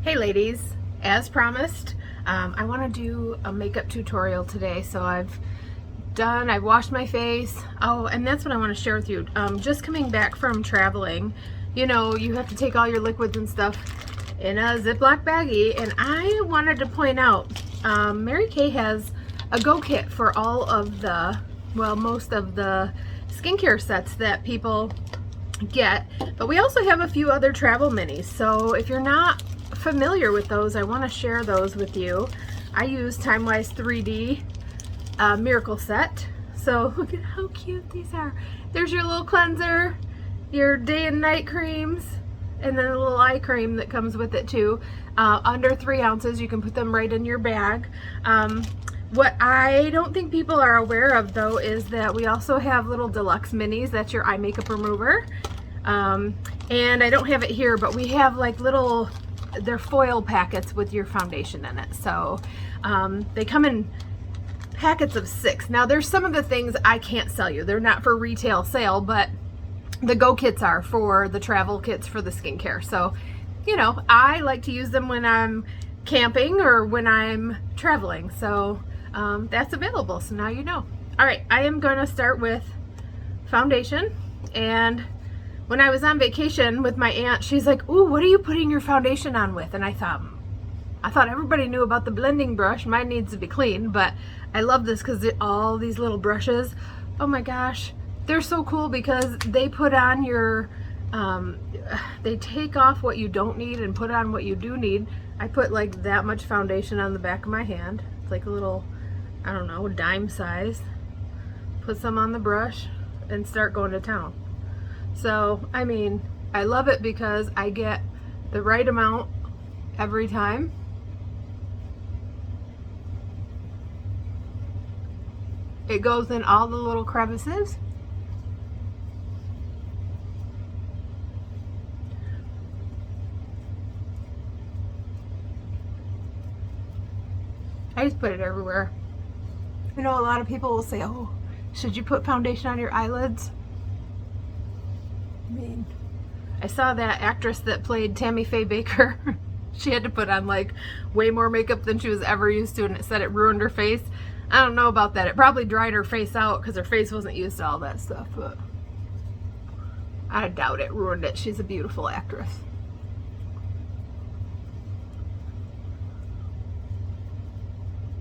Hey ladies, as promised, I want to do a makeup tutorial today. So I've washed my face. Oh, and that's what I want to share with you. Just coming back from traveling, you know, you have to take all your liquids and stuff in a Ziploc baggie. And I wanted to point out, Mary Kay has a go kit for all of the, well, most of the skincare sets that people get, but we also have a few other travel minis. So if you're not familiar with those, I want to share those with you. I use Timewise 3D Miracle Set. So look at how cute these are. There's your little cleanser, your day and night creams, and then a little eye cream that comes with it too. Under 3 ounces, you can put them right in your bag. What I don't think people are aware of though is that we also have little deluxe minis. That's your eye makeup remover. And I don't have it here, but we have like little, they're foil packets with your foundation in it. So they come in packets of 6. Now there's some of the things I can't sell you. They're not for retail sale, but the go kits are for the travel kits for the skincare. So, you know, I like to use them when I'm camping or when I'm traveling. So that's available. So now you know. All right, I am going to start with foundation. And when I was on vacation with my aunt, she's like, "Ooh, what are you putting your foundation on with?" And I thought everybody knew about the blending brush. Mine needs to be clean, but I love this because all these little brushes, oh my gosh, they're so cool because they put on your, they take off what you don't need and put on what you do need. I put like that much foundation on the back of my hand. It's like a little, I don't know, dime size. Put some on the brush and start going to town. So, I mean, I love it because I get the right amount every time. It goes in all the little crevices. I just put it everywhere. I know a lot of people will say, "Oh, should you put foundation on your eyelids?" I mean, I saw that actress that played Tammy Faye Baker. She had to put on like way more makeup than she was ever used to, and it said it ruined her face. I don't know about that. It probably dried her face out because her face wasn't used to all that stuff, but I doubt it ruined it. She's a beautiful actress.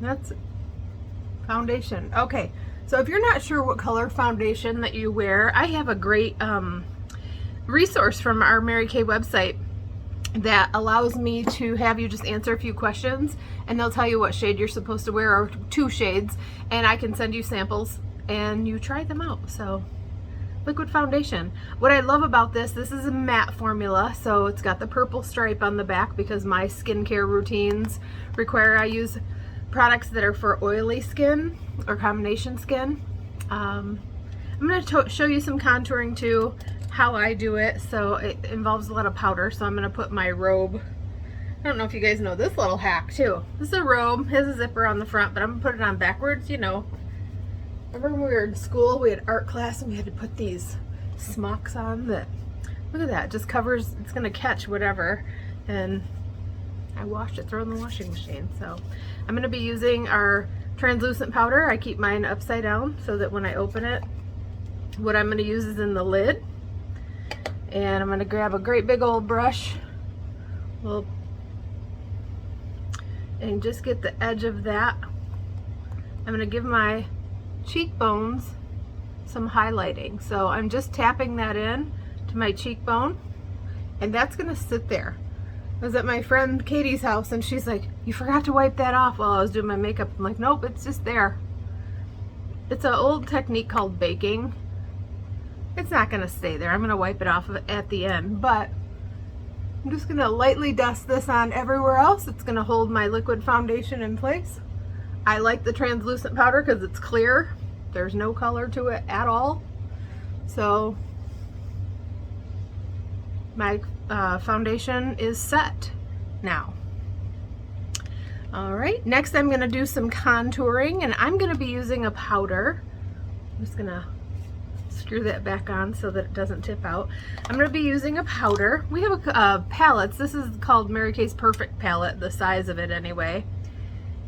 That's foundation. Okay, so if you're not sure what color foundation that you wear, I have a great resource from our Mary Kay website that allows me to have you just answer a few questions, and they'll tell you what shade you're supposed to wear, or 2 shades, and I can send you samples and you try them out. So liquid foundation. What I love about this is a matte formula, so it's got the purple stripe on the back because my skincare routines require I use products that are for oily skin or combination skin. I'm going to show you some contouring too, how I do it. So it involves a lot of powder, so I'm going to put my robe. I don't know if you guys know this little hack too. This is a robe, it has a zipper on the front, but I'm going to put it on backwards. You know, remember when we were in school, we had art class and we had to put these smocks on that, look at that, just covers, it's going to catch whatever. And I washed it, throw it in the washing machine. So I'm going to be using our translucent powder. I keep mine upside down so that when I open it, what I'm going to use is in the lid. And I'm going to grab a great big old brush, and just get the edge of that. I'm going to give my cheekbones some highlighting. So I'm just tapping that in to my cheekbone, and that's going to sit there. I was at my friend Katie's house and she's like, "You forgot to wipe that off," while I was doing my makeup. I'm like, "Nope, it's just there." It's an old technique called baking. It's not going to stay there. I'm going to wipe it off at the end, but I'm just going to lightly dust this on everywhere else. It's going to hold my liquid foundation in place. I like the translucent powder because it's clear. There's no color to it at all. So my foundation is set now. All right, next I'm going to do some contouring, and I'm going to be using a powder. I'm just going to screw that back on so that it doesn't tip out. I'm going to be using a powder. We have a palettes. This is called Mary Kay's Perfect palette, the size of it anyway.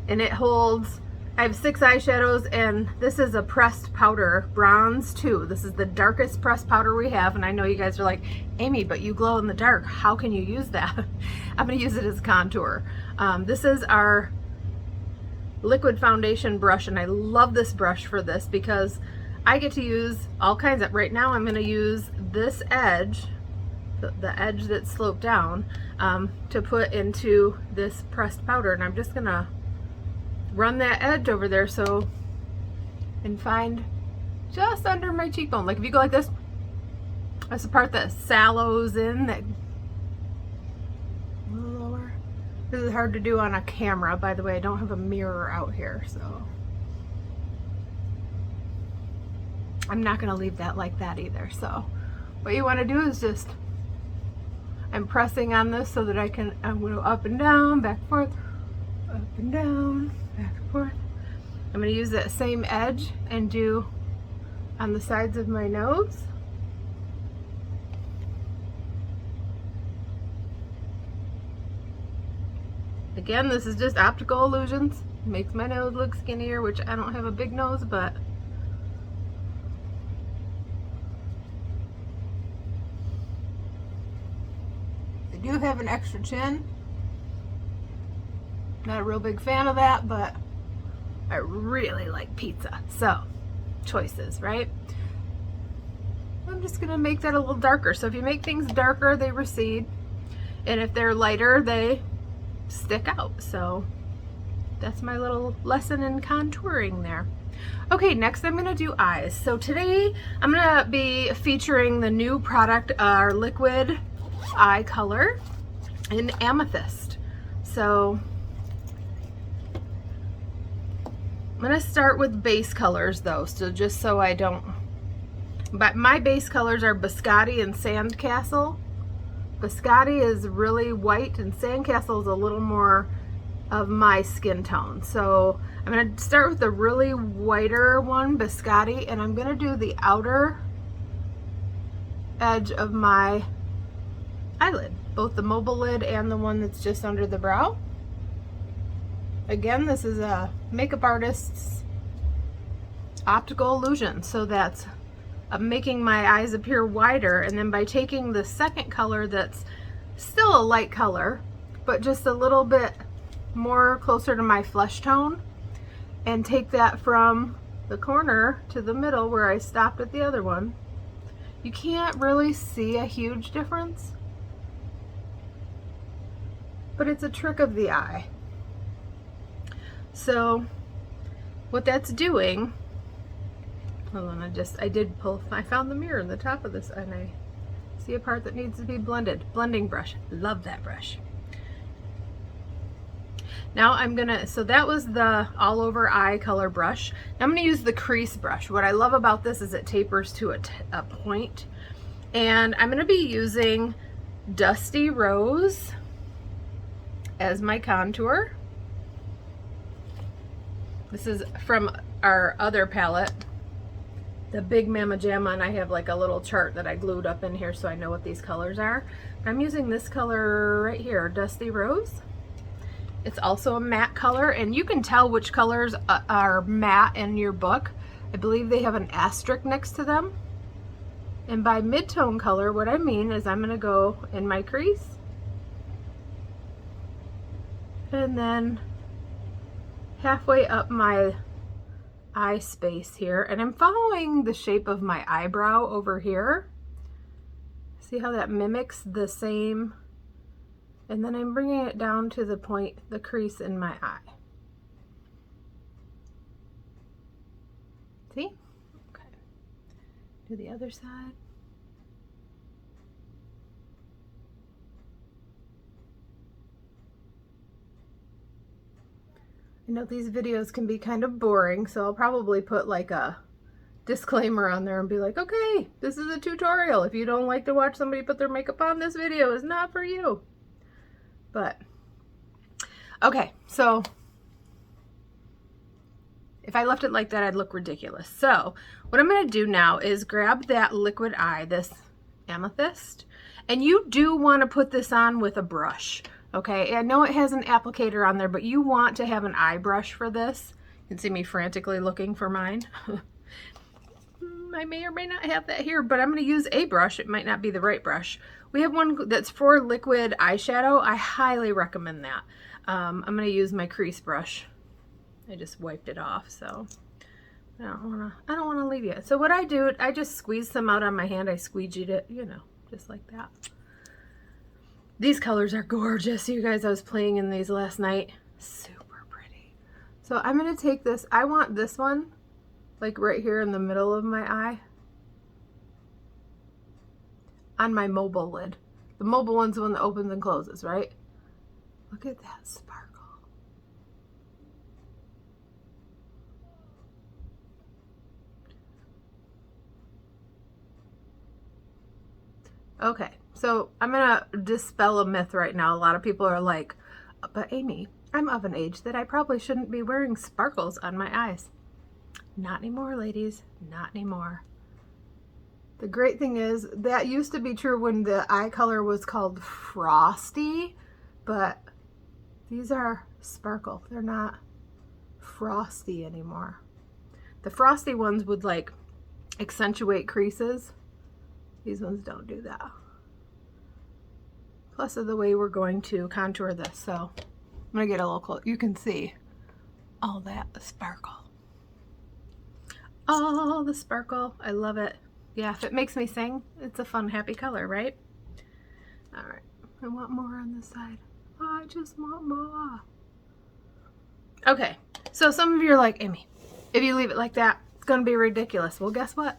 And it holds, I have 6 eyeshadows, and this is a pressed powder, bronze 2. This is the darkest pressed powder we have, and I know you guys are like, Amy, but you glow in the dark. How can you use that? I'm going to use it as contour. This is our liquid foundation brush, and I love this brush for this because I get to use all kinds of, right now I'm going to use this edge, the edge that's sloped down, to put into this pressed powder, and I'm just going to run that edge over there and find just under my cheekbone. Like if you go like this, that's the part that sallows in, that a little lower. This is hard to do on a camera, by the way. I don't have a mirror out here, so I'm not going to leave that like that either. So what you want to do is just, I'm pressing on this so that I'm going to up and down, back and forth, up and down, back and forth. I'm going to use that same edge and do on the sides of my nose. Again, this is just optical illusions. Makes my nose look skinnier, which I don't have a big nose, but I do have an extra chin. Not a real big fan of that, but I really like pizza. So, choices, right? I'm just gonna make that a little darker. So if you make things darker, they recede. And if they're lighter, they stick out. So that's my little lesson in contouring there. Okay, next I'm gonna do eyes. So today I'm gonna be featuring the new product, our liquid eye color in Amethyst. So I'm gonna start with base colors though, so just so I don't, but my base colors are Biscotti and Sandcastle. Biscotti is really white and Sandcastle is a little more of my skin tone. So I'm going to start with the really whiter one, Biscotti, and I'm going to do the outer edge of my eyelid, both the mobile lid and the one that's just under the brow. Again, this is a makeup artist's optical illusion, so that's making my eyes appear wider, and then by taking the second color that's still a light color but just a little bit more closer to my flesh tone, and take that from the corner to the middle where I stopped at the other one. You can't really see a huge difference, but it's a trick of the eye. So what that's doing, hold on, I found the mirror in the top of this and I see a part that needs to be blended. Blending brush, love that brush. Now I'm gonna, so that was the all over eye color brush. Now I'm gonna use the crease brush. What I love about this is it tapers to a point. And I'm gonna be using Dusty Rose as my contour. This is from our other palette, the Big Mama Jamma, and I have like a little chart that I glued up in here so I know what these colors are. I'm using this color right here, Dusty Rose. It's also a matte color, and you can tell which colors are matte in your book. I believe they have an asterisk next to them. And by mid-tone color, what I mean is I'm gonna go in my crease and then halfway up my eye space here, and I'm following the shape of my eyebrow over here. See how that mimics the same, and then I'm bringing it down to the point, the crease in my eye. See? Okay. Do the other side. I know these videos can be kind of boring, so I'll probably put like a disclaimer on there and be like, okay, this is a tutorial. If you don't like to watch somebody put their makeup on, this video is not for you. But, okay, so If I left it like that, I'd look ridiculous. So what I'm going to do now is grab that liquid eye, this Amethyst, and you do want to put this on with a brush. Okay, I know it has an applicator on there, but you want to have an eye brush for this. You can see me frantically looking for mine. I may or may not have that here, but I'm going to use a brush. It might not be the right brush. We have one that's for liquid eyeshadow. I highly recommend that. I'm going to use my crease brush. I just wiped it off, so I don't want to leave it. So what I do, I just squeeze some out on my hand. I squeegeed it, you know, just like that. These colors are gorgeous, you guys. I was playing in these last night. Super pretty. So I'm going to take this. I want this one like right here in the middle of my eye on my mobile lid. The mobile one's the one that opens and closes, right? Look at that sparkle. Okay, so I'm gonna dispel a myth right now. A lot of people are like, but Amy, I'm of an age that I probably shouldn't be wearing sparkles on my eyes. Not anymore, ladies, not anymore. The great thing is that used to be true when the eye color was called frosty, but these are sparkle. They're not frosty anymore. The frosty ones would like accentuate creases. These ones don't do that. Plus of the way we're going to contour this. So I'm gonna get a little close. You can see all that sparkle. All the sparkle. I love it. Yeah, if it makes me sing, it's a fun, happy color, right? All right, I want more on this side. I just want more. Okay, so some of you are like, Amy, if you leave it like that, it's gonna be ridiculous. Well, guess what?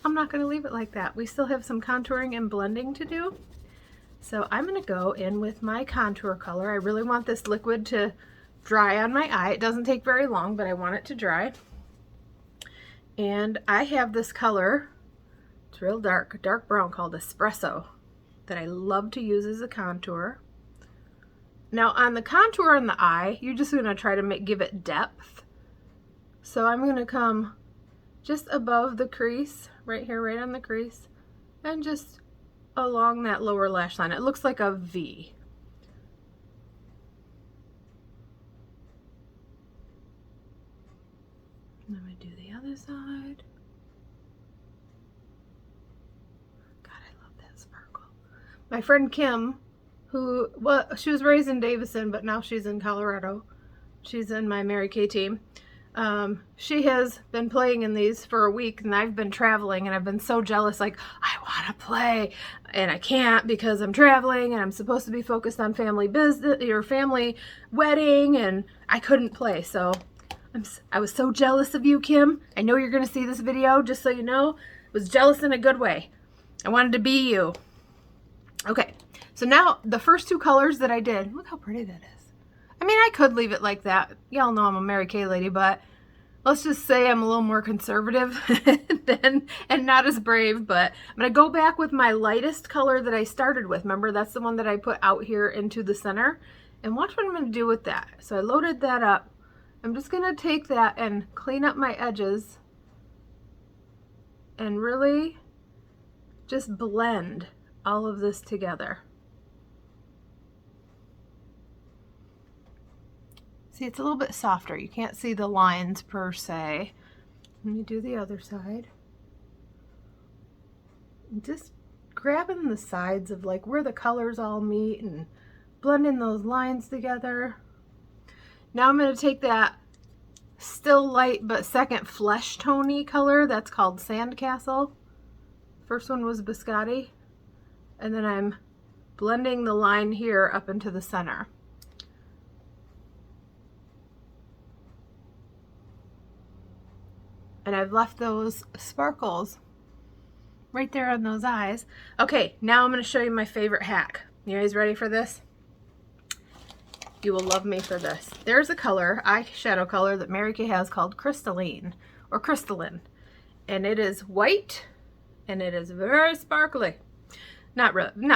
I'm not gonna leave it like that. We still have some contouring and blending to do. So I'm gonna go in with my contour color. I really want this liquid to dry on my eye. It doesn't take very long, but I want it to dry. And I have this color, it's real dark, dark brown, called Espresso, that I love to use as a contour. Now on the contour on the eye, you're just gonna try to give it depth. So I'm gonna come just above the crease, right here, right on the crease, and just along that lower lash line. It looks like a V. Let me do the other side. God, I love that sparkle. My friend Kim, who, well, she was raised in Davison, but now she's in Colorado. She's in my Mary Kay team. She has been playing in these for a week, and I've been traveling, and I've been so jealous, like, I want to play, and I can't because I'm traveling, and I'm supposed to be focused on family business, or family wedding, and I couldn't play, so I was so jealous of you, Kim. I know you're going to see this video, just so you know. I was jealous in a good way. I wanted to be you. Okay, so now the first two colors that I did, look how pretty that is. I mean, I could leave it like that. Y'all know I'm a Mary Kay lady, but let's just say I'm a little more conservative and not as brave, but I'm going to go back with my lightest color that I started with. Remember, that's the one that I put out here into the center. And watch what I'm going to do with that. So I loaded that up. I'm just going to take that and clean up my edges and really just blend all of this together. See, it's a little bit softer. You can't see the lines per se. Let me do the other side. Just grabbing the sides of like where the colors all meet and blending those lines together. Now I'm going to take that still light but second flesh tone-y color that's called Sandcastle. First one was Biscotti. And then I'm blending the line here up into the center. And I've left those sparkles right there on those eyes. Okay, now I'm going to show you my favorite hack. You guys ready for this? You will love me for this. There's a color, eyeshadow color, that Mary Kay has called Crystalline or Crystalline. And it is white and it is very sparkly. Not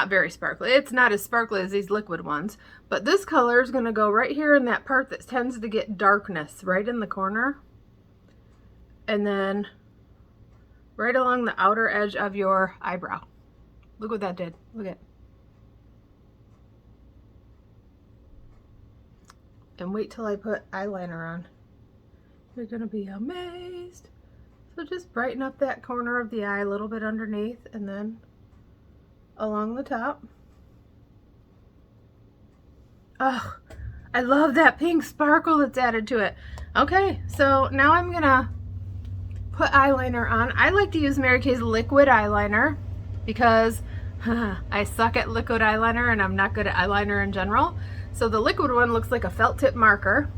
very sparkly. It's not as sparkly as these liquid ones. But this color is going to go right here in that part that tends to get darkness right in the corner. and then right along the outer edge of your eyebrow. Look what that did. Look at it. And wait till I put eyeliner on. You're gonna be amazed. So just brighten up that corner of the eye a little bit underneath, and then along the top. Oh, I love that pink sparkle that's added to it. Okay, so now I'm gonna put eyeliner on. I like to use Mary Kay's liquid eyeliner because I suck at liquid eyeliner and I'm not good at eyeliner in general. So the liquid one looks like a felt tip marker.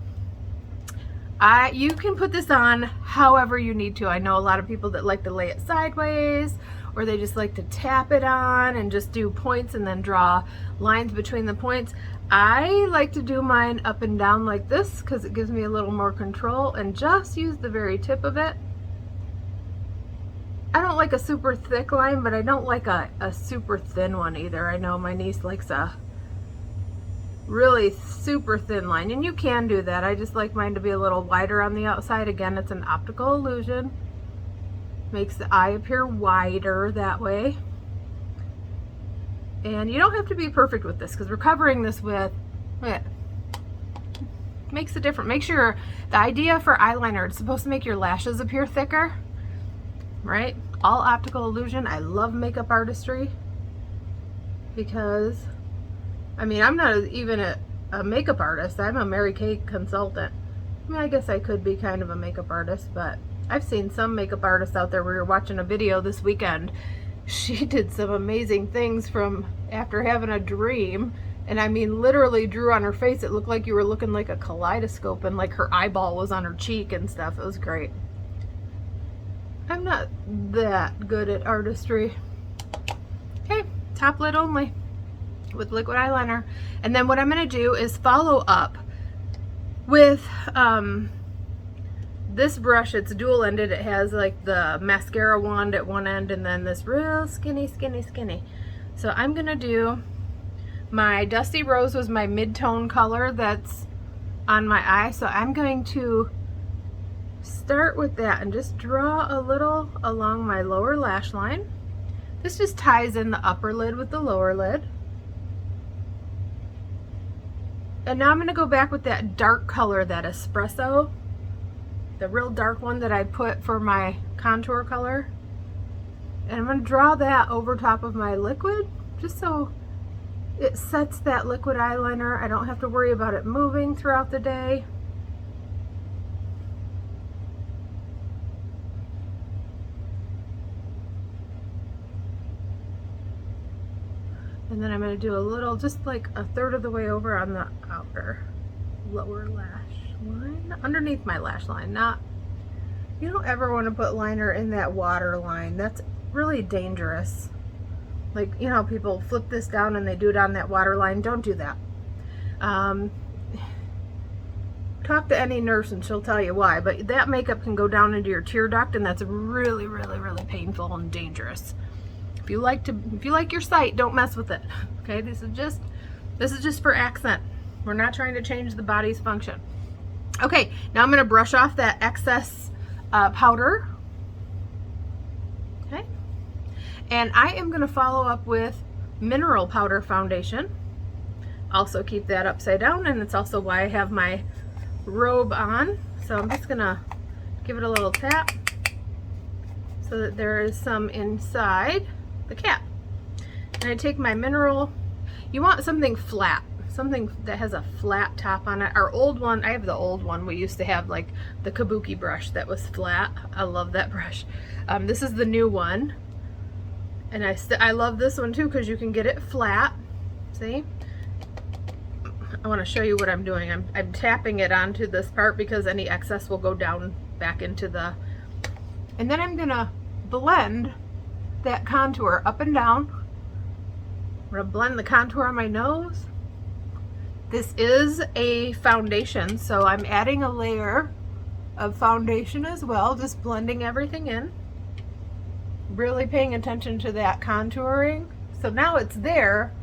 You can put this on however you need to. I know a lot of people that like to lay it sideways, or they just like to tap it on and just do points and then draw lines between the points. I like to do mine up and down like this because it gives me a little more control, and just use the very tip of it. I don't like a super thick line, but I don't like a super thin one either. I know my niece likes a really super thin line, and you can do that. I just like mine to be a little wider on the outside. Again, it's an optical illusion. Makes the eye appear wider that way. And you don't have to be perfect with this because we're covering this with, makes a difference. Make sure the idea for eyeliner, it's supposed to make your lashes appear thicker, right? All optical illusion. I love makeup artistry because, I mean, I'm not even a makeup artist. I'm a Mary Kay consultant. I mean, I guess I could be kind of a makeup artist, but I've seen some makeup artists out there. We were watching a video this weekend. She did some amazing things from after having a dream, and I mean literally drew on her face. It looked like you were looking like a kaleidoscope, and like her eyeball was on her cheek and stuff. It was great. I'm not that good at artistry. Okay, top lid only with liquid eyeliner. And then what I'm going to do is follow up with this brush. It's dual ended. It has like the mascara wand at one end and then this real skinny. So I'm gonna do my Dusty Rose was my mid-tone color that's on my eye. So I'm going to start with that and just draw a little along my lower lash line. This just ties in the upper lid with the lower lid. And now I'm going to go back with that dark color, that espresso, the real dark one that I put for my contour color. And I'm going to draw that over top of my liquid just so it sets that liquid eyeliner. I don't have to worry about it moving throughout the day. And then I'm going to do a little, just like a third of the way over on the outer lower lash line, underneath my lash line. Not, you don't ever want to put liner in that water line. That's really dangerous. Like, you know how people flip this down and they do it on that water line? Don't do that. Talk to any nurse and she'll tell you why, but that makeup can go down into your tear duct, and that's really, really painful and dangerous. If you like your sight, don't mess with it. Okay, this is just for accent. We're not trying to change the body's function. Okay, now I'm going to brush off that excess powder. Okay, and I am going to follow up with mineral powder foundation. Also keep that upside down, and it's also why I have my robe on. So I'm just going to give it a little tap so that there is some inside the cap. And I take my mineral, you want something flat, something that has a flat top on it. Our old one, I have the old one, we used to have like the kabuki brush that was flat. I love that brush. This is the new one, and I love this one too because you can get it flat. See, I want to show you what I'm doing. I'm tapping it onto this part because any excess will go down back into the, and then I'm gonna blend that contour up and down. I'm gonna blend the contour on my nose. This is a foundation, so I'm adding a layer of foundation as well, just blending everything in. Really paying attention to that contouring. So now it's there,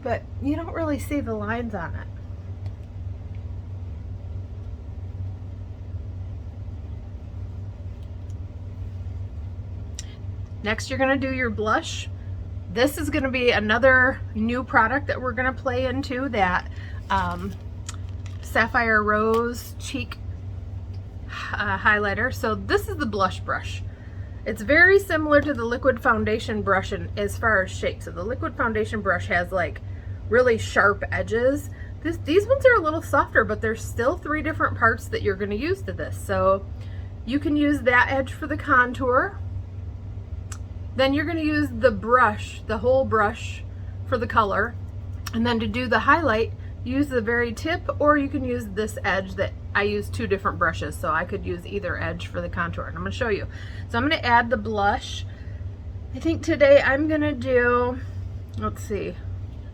but you don't really see the lines on it. Next, you're gonna do your blush. This is gonna be another new product that we're gonna play into, that Sapphire Rose Cheek highlighter. So this is the blush brush. It's very similar to the liquid foundation brush as far as shape. So the liquid foundation brush has like really sharp edges. These ones are a little softer, but there's still 3 different parts that you're going to use to this. So you can use that edge for the contour. Then you're going to use the brush, the whole brush, for the color. And then to do the highlight, use the very tip, or you can use this edge. That I use 2 different brushes, so I could use either edge for the contour. And I'm going to show you. So I'm going to add the blush. I think today I'm going to do, let's see,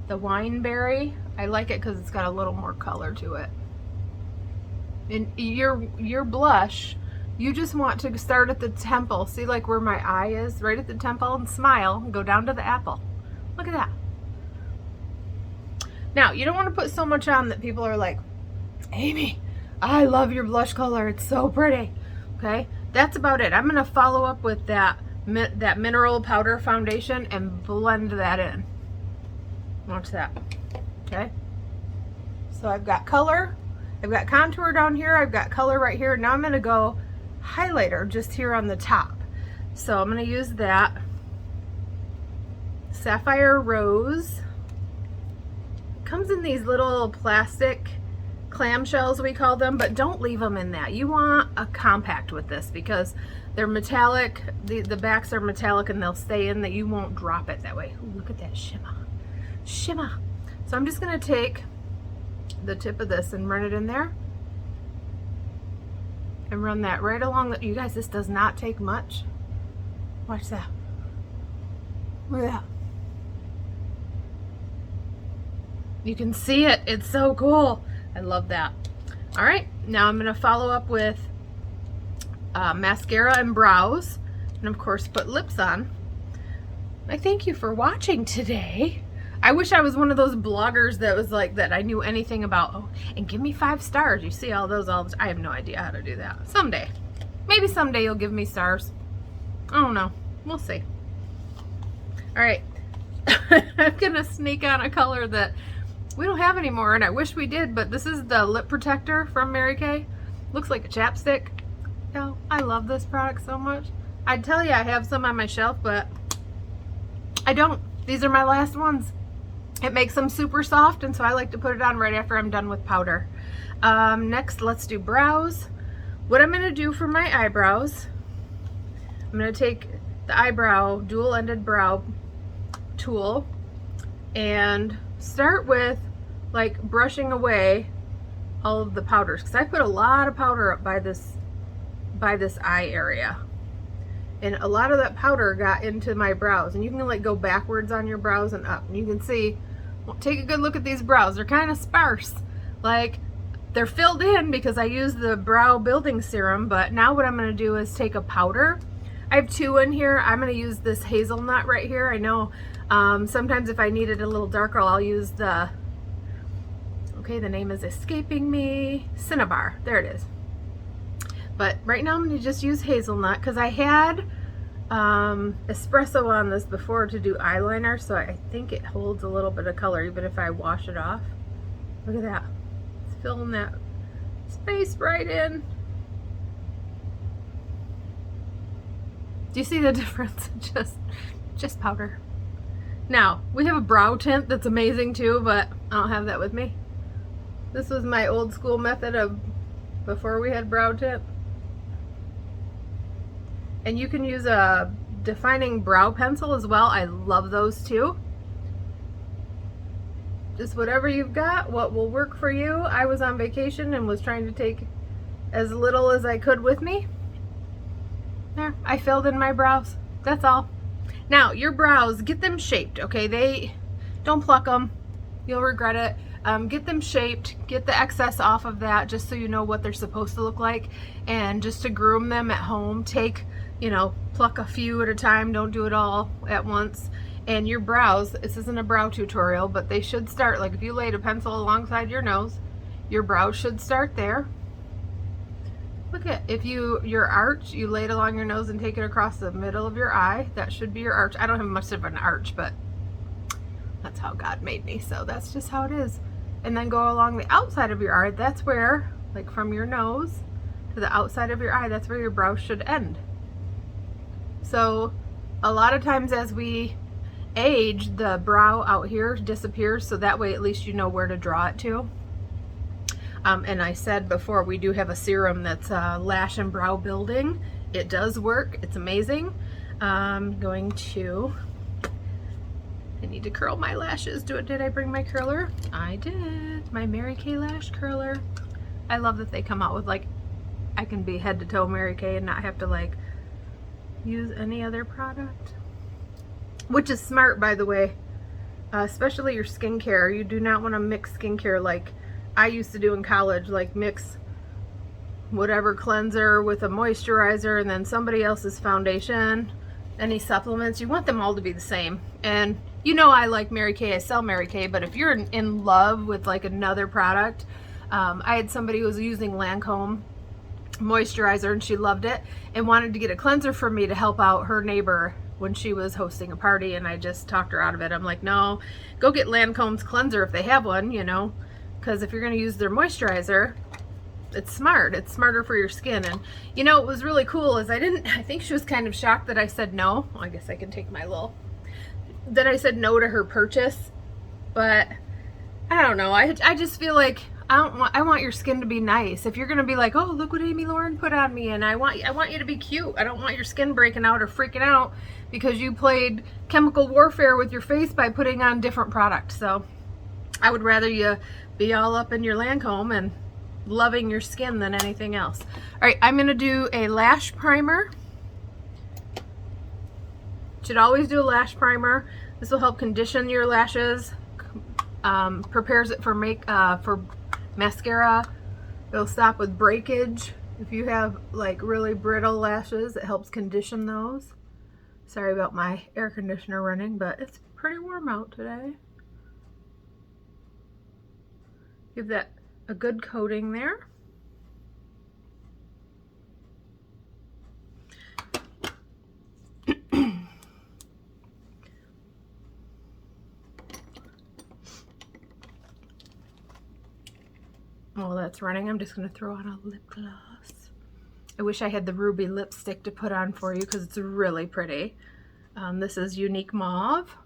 the Wineberry. I like it because it's got a little more color to it. And your blush, you just want to start at the temple. See, like where my eye is, right at the temple, and smile and go down to the apple. Look at that. Now, you don't want to put so much on that people are like, Amy, I love your blush color. It's so pretty. Okay, that's about it. I'm going to follow up with that mineral powder foundation and blend that in. Watch that. Okay, so I've got color, I've got contour down here, I've got color right here. Now I'm going to go highlighter just here on the top. So I'm going to use that Sapphire Rose. It comes in these little plastic clamshells, we call them, but don't leave them in that. You want a compact with this because they're metallic. The backs are metallic and they'll stay in, that you won't drop it that way. Ooh, look at that shimmer. Shimmer. So I'm just going to take the tip of this and run it in there. And run that right along. You guys, this does not take much. Watch that. Look at that. You can see it. It's so cool. I love that. All right, now I'm going to follow up with mascara and brows. And of course, put lips on. I thank you for watching today. I wish I was one of those bloggers that was like that I knew anything about. Oh, and give me 5 stars. You see all those I have no idea how to do that. Someday. Maybe someday you'll give me stars. I don't know. We'll see. All right. I'm going to sneak on a color that we don't have anymore, and I wish we did, but this is the lip protector from Mary Kay. Looks like a chapstick. Oh, I love this product so much. I'd tell you I have some on my shelf, but I don't. These are my last ones. It makes them super soft, and so I like to put it on right after I'm done with powder. Next, let's do brows. What I'm going to do for my eyebrows, I'm going to take the eyebrow dual-ended brow tool and start with like brushing away all of the powders, because I put a lot of powder up by this eye area. And a lot of that powder got into my brows, and you can like go backwards on your brows and up, and you can see, well, take a good look at these brows. They're kind of sparse, like they're filled in because I used the brow building serum. But now what I'm going to do is take a powder. I have 2 in here. I'm going to use this hazelnut right here. I know sometimes if I need it a little darker, I'll use the, okay, the name is escaping me, Cinnabar. There it is. But right now I'm going to just use hazelnut because I had espresso on this before to do eyeliner, so I think it holds a little bit of color even if I wash it off. Look at that. It's filling that space right in. Do you see the difference? Just powder. Now, we have a brow tint that's amazing too, but I don't have that with me. This was my old school method of before we had brow tint. And you can use a defining brow pencil as well. I love those too. Just whatever you've got, what will work for you. I was on vacation and was trying to take as little as I could with me. There, I filled in my brows. That's all. Now, your brows, get them shaped, okay? Don't pluck them. You'll regret it. Get them shaped, get the excess off of that, just so you know what they're supposed to look like. And just to groom them at home, take, pluck a few at a time. Don't do it all at once. And your brows, this isn't a brow tutorial, but they should start, like if you laid a pencil alongside your nose, your brows should start there. Look at, if your arch, you lay it along your nose and take it across the middle of your eye. That should be your arch. I don't have much of an arch, but that's how God made me. So that's just how it is. And then go along the outside of your eye. That's where, like from your nose to the outside of your eye, that's where your brow should end. So a lot of times as we age, the brow out here disappears. So that way at least you know where to draw it to. And I said before, we do have a serum that's lash and brow building. It does work. It's amazing. I'm going to, I need to curl my lashes. Did I bring my curler? I did. My Mary Kay lash curler. I love that they come out with like, I can be head to toe Mary Kay and not have to like use any other product. Which is smart, by the way. Especially your skincare. You do not want to mix skincare like I used to do in college, like mix whatever cleanser with a moisturizer and then somebody else's foundation, any supplements. You want them all to be the same. And you know I like Mary Kay, I sell Mary Kay, but if you're in love with like another product, I had somebody who was using Lancome moisturizer and she loved it and wanted to get a cleanser for me to help out her neighbor when she was hosting a party, and I just talked her out of it. I'm like, no, go get Lancome's cleanser if they have one, you know. Because if you're going to use their moisturizer, it's smart. It's smarter for your skin. And you know, what was really cool is I think she was kind of shocked that I said no. Well, I guess I can take my that I said no to her purchase. But I don't know. I just feel like I want your skin to be nice. If you're going to be like, oh, look what Amy Lauren put on me, and I want you to be cute. I don't want your skin breaking out or freaking out because you played chemical warfare with your face by putting on different products. So I would rather you be all up in your Lancome and loving your skin than anything else. All right, I'm going to do a lash primer. Should always do a lash primer. This will help condition your lashes, prepares it for mascara. It'll stop with breakage. If you have like really brittle lashes, it helps condition those. Sorry about my air conditioner running, but it's pretty warm out today. Give that a good coating there. While that's running, I'm just going to throw on a lip gloss. I wish I had the ruby lipstick to put on for you because it's really pretty. This is Unique Mauve.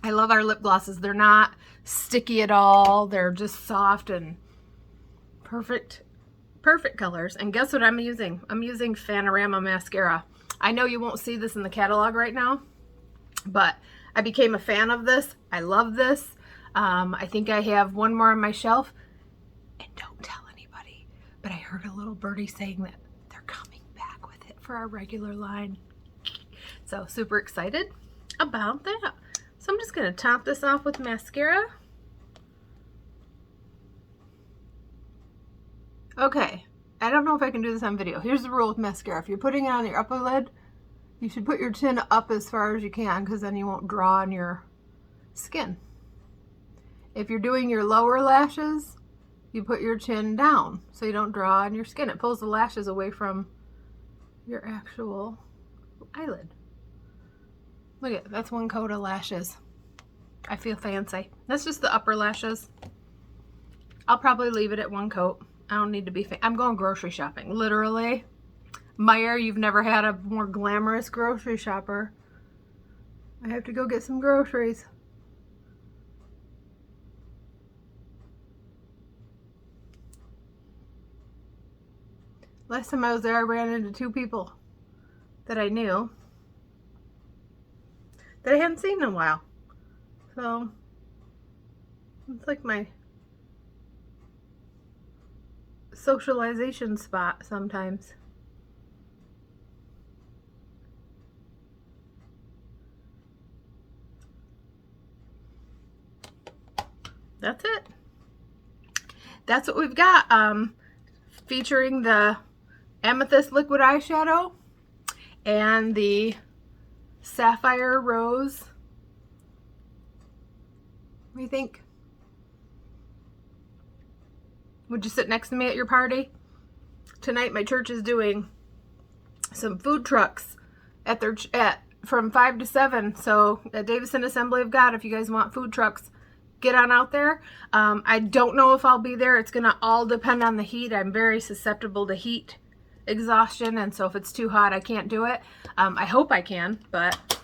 I love our lip glosses. They're not sticky at all. They're just soft and perfect colors. And guess what I'm using? I'm using Fanorama mascara. I know you won't see this in the catalog right now, but I became a fan of this. I love this. I think I have one more on my shelf. And don't tell anybody, but I heard a little birdie saying that they're coming back with it for our regular line. So super excited about that. So I'm just going to top this off with mascara. Okay, I don't know if I can do this on video. Here's the rule with mascara. If you're putting it on your upper lid, you should put your chin up as far as you can because then you won't draw on your skin. If you're doing your lower lashes, you put your chin down so you don't draw on your skin. It pulls the lashes away from your actual eyelid. Look at that's one coat of lashes. I feel fancy. That's just the upper lashes. I'll probably leave it at one coat. I don't need to be I'm going grocery shopping, literally. Meyer, you've never had a more glamorous grocery shopper. I have to go get some groceries. Last time I was there, I ran into two people that I knew that I hadn't seen in a while. So it's like my socialization spot sometimes. That's it. That's what we've got. Featuring the Amethyst Liquid Eyeshadow and the Sapphire Rose. What do you think? Would you sit next to me at your party? Tonight my church is doing some food trucks at from 5 to 7. So at Davison Assembly of God, if you guys want food trucks, get on out there. I don't know if I'll be there. It's gonna all depend on the heat. I'm very susceptible to heat exhaustion, and so if it's too hot I can't do it. I hope I can, but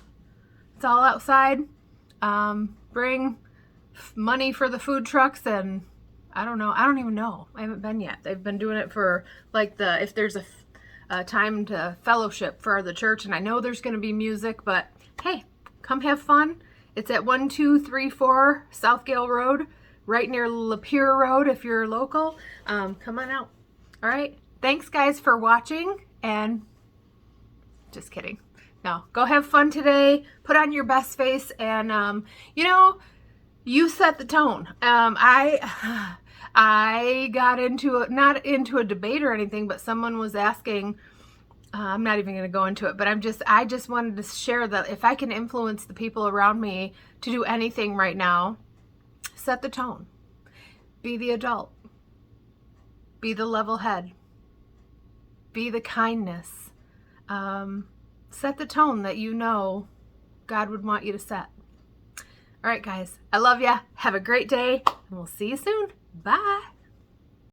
it's all outside. Bring money for the food trucks, and I don't know. I don't even know. I haven't been yet. They've been doing it for like if there's a time to fellowship for the church, and I know there's going to be music, but hey, come have fun. It's at 1234 South Gale Road, right near Lapeer Road if you're local. Come on out. All right. Thanks guys for watching, and just kidding. No, go have fun today. Put on your best face, and you know, you set the tone. I got into not into a debate or anything, but someone was asking. I'm not even going to go into it, but I just wanted to share that if I can influence the people around me to do anything right now, set the tone. Be the adult. Be the level head. Be the kindness. Set the tone that you know God would want you to set. All right, guys. I love ya. Have a great day, and we'll see you soon. Bye.